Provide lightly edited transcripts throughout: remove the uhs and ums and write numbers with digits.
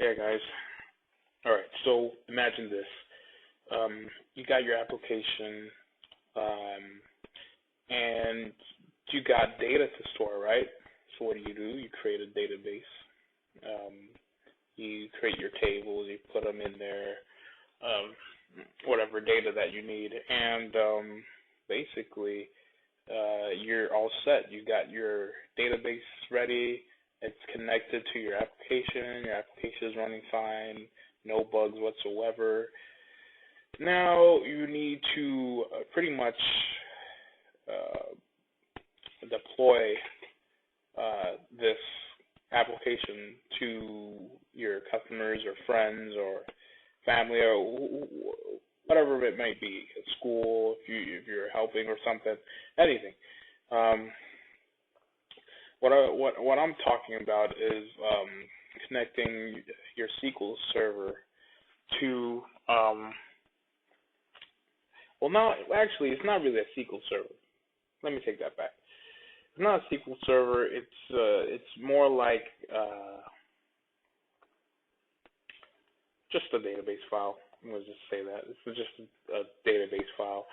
Yeah, guys. All right. So imagine this. You got your application, and you got data to store, right? So what do? You create a database. Um, you create your tables. You put them in there. Whatever data that you need, and basically, you're all set. You got your database ready. It's connected to your application. Your application is running fine. No bugs whatsoever. Now you need to pretty much deploy this application to your customers or friends or family or whatever it might be, at school, if you're helping or something, anything. What I'm talking about is connecting your SQL server to well, no, actually, it's not really a SQL server. Let me take that back. It's not a SQL server. It's more like just a database file. Let's just say that it's just a database file.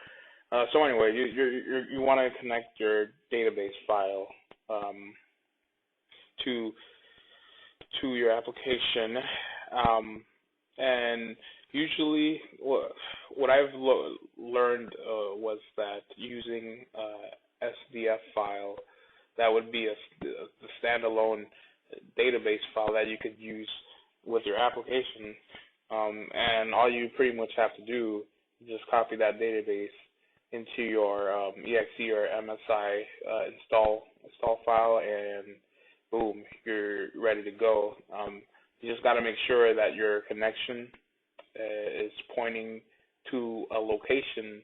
So anyway, you want to connect your database file to your application, and usually what I've learned was that using SDF file, that would be a standalone database file that you could use with your application, and all you pretty much have to do is just copy that database into your exe or MSI install file, and boom, you're ready to go. You just got to make sure that your connection is pointing to a location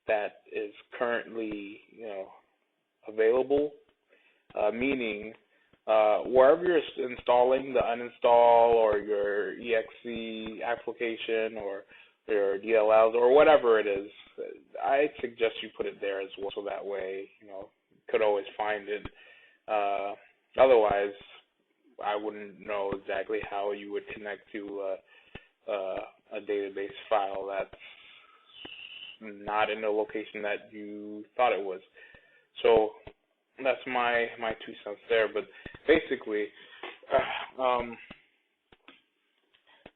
that is currently, available, meaning wherever you're installing the uninstall or your exe application or your DLLs or whatever it is, I suggest you put it there as well, so that way, you could always find it. Otherwise, I wouldn't know exactly how you would connect to a database file that's not in the location that you thought it was. So that's my 2 cents there. But basically,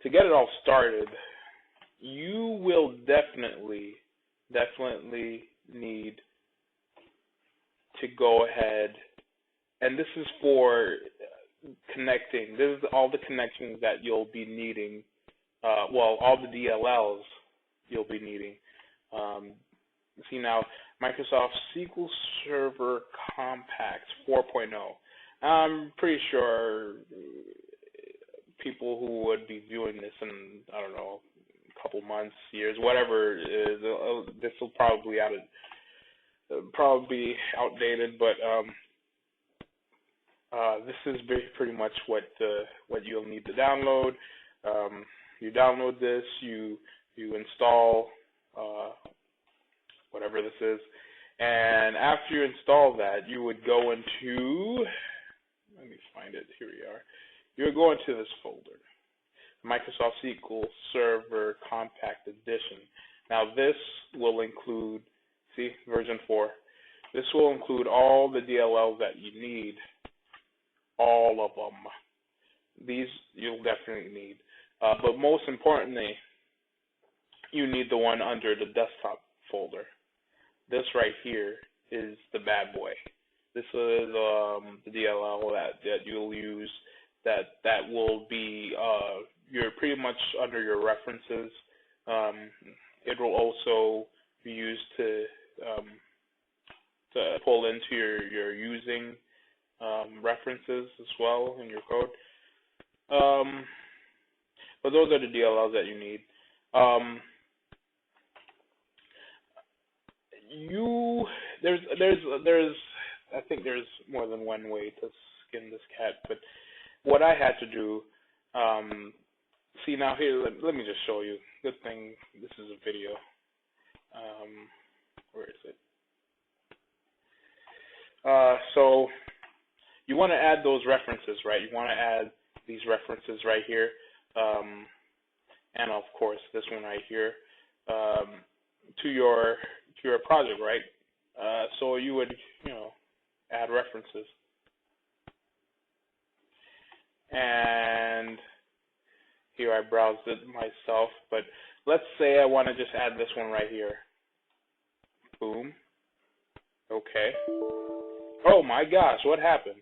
to get it all started, you will definitely need to go ahead, and this is for connecting. This is all the connections that you'll be needing. All the DLLs you'll be needing. See now, Microsoft SQL Server Compact 4.0. I'm pretty sure people who would be viewing this in, I don't know, a couple months, years, whatever it is, this will probably be outdated, but this is pretty much what you'll need to download. You download this, you install whatever this is, and after you install that, you would go into, let me find it, here we are. You would go into this folder, Microsoft SQL Server Compact Edition. Now this will include, see, version 4. This will include all the DLLs that you need, all of them. These you'll definitely need. But most importantly, you need the one under the desktop folder. This right here is the bad boy. This is the DLL that you'll use. That will be you're pretty much under your references. It will also be used to pull into your using references as well in your code. But those are the DLLs that you need. There's I think there's more than one way to skin this cat, but what I had to do, see now here, let me just show you. Good thing this is a video. Where is it? So you want to add those references, right? You want to add these references right here. and of course this one right here, to your project, right? So you would, add references. And here I browsed it myself, but let's say I want to just add this one right here. Boom. Okay. Oh my gosh, what happened?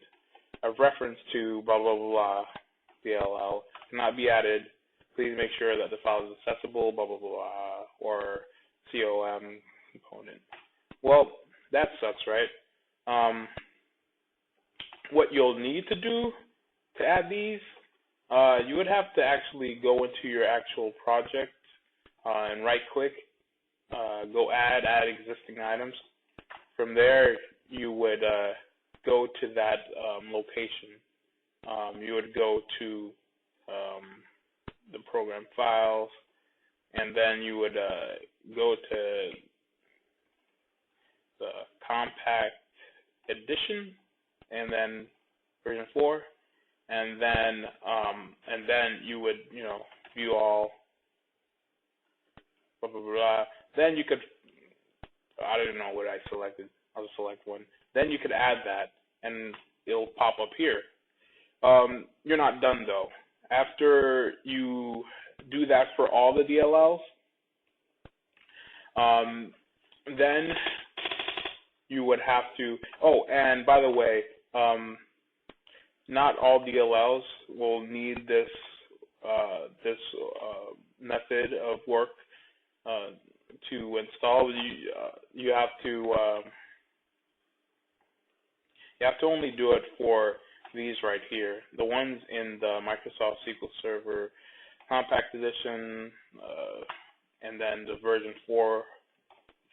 A reference to blah blah blah DLL cannot be added. Please make sure that the file is accessible, blah blah blah, or COM component. Well, that sucks, right? What you'll need to do to add these, you would have to actually go into your actual project and right-click, go add existing items. From there, you would go to that location. You would go to the program files, and then you would go to the compact edition, and then version 4. And then you would, view all, blah, blah, blah. Then you could, I don't know what I selected. I'll just select one. Then you could add that, and it'll pop up here. You're not done, though. After you do that for all the DLLs, then you would have to, oh, and by the way, not all DLLs will need this method of work to install. You have to only do it for these right here, the ones in the Microsoft SQL Server Compact Edition, and then the version 4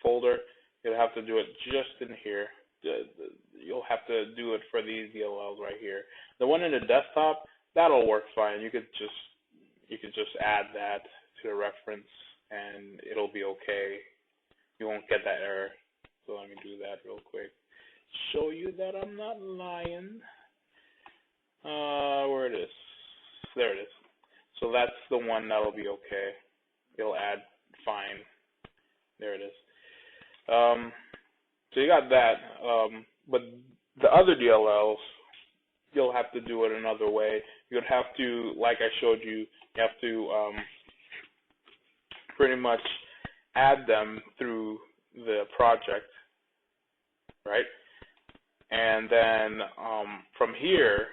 folder. You'll have to do it just in here. You'll have to do it for these DLLs right here. The one in the desktop, that'll work fine. You could just add that to the reference, and it'll be okay. You won't get that error. So let me do that real quick. Show you that I'm not lying. Where it is? There it is. So that's the one that'll be okay. It'll add fine. There it is. So you got that, but the other DLLs, you'll have to do it another way. You'd have to, like I showed you, you have to pretty much add them through the project, right? And then from here,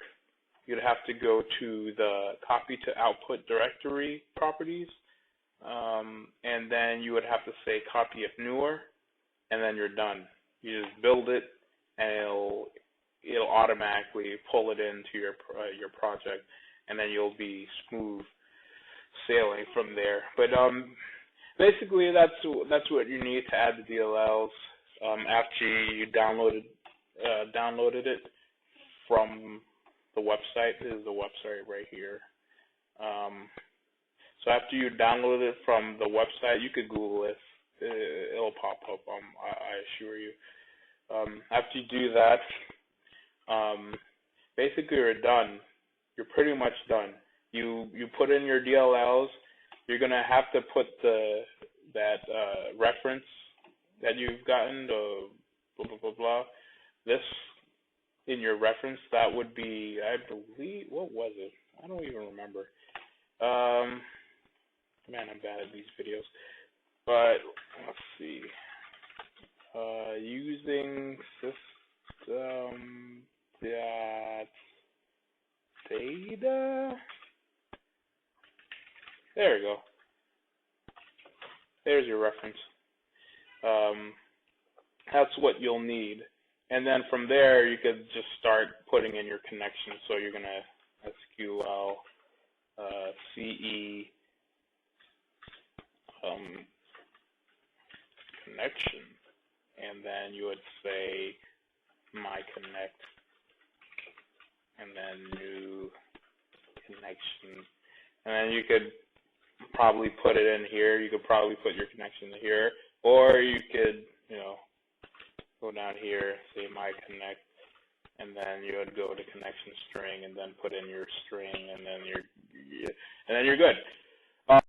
you'd have to go to the copy to output directory properties, and then you would have to say copy if newer, and then you're done. You just build it, and it'll automatically pull it into your project, and then you'll be smooth sailing from there. But basically, that's what you need to add the DLLs after you downloaded it from the website. This is the website right here. So after you download it from the website, you could Google it. It'll pop up, I assure you. After you do that, basically you're done. You're pretty much done. You put in your DLLs. You're gonna have to put that reference that you've gotten, the blah blah blah blah. This in your reference, that would be, I believe, what was it? I don't even remember. Man, I'm bad at these videos. But let's see. Using system data. There we go. There's your reference. That's what you'll need. And then from there, you could just start putting in your connections. So you're going to SQL, CE, connection, and then you would say my connect, and then new connection, and then you could probably put it in here. You could probably put your connection here, or you could, go down here, say my connect, and then you would go to connection string and then put in your string, and then and then you're good.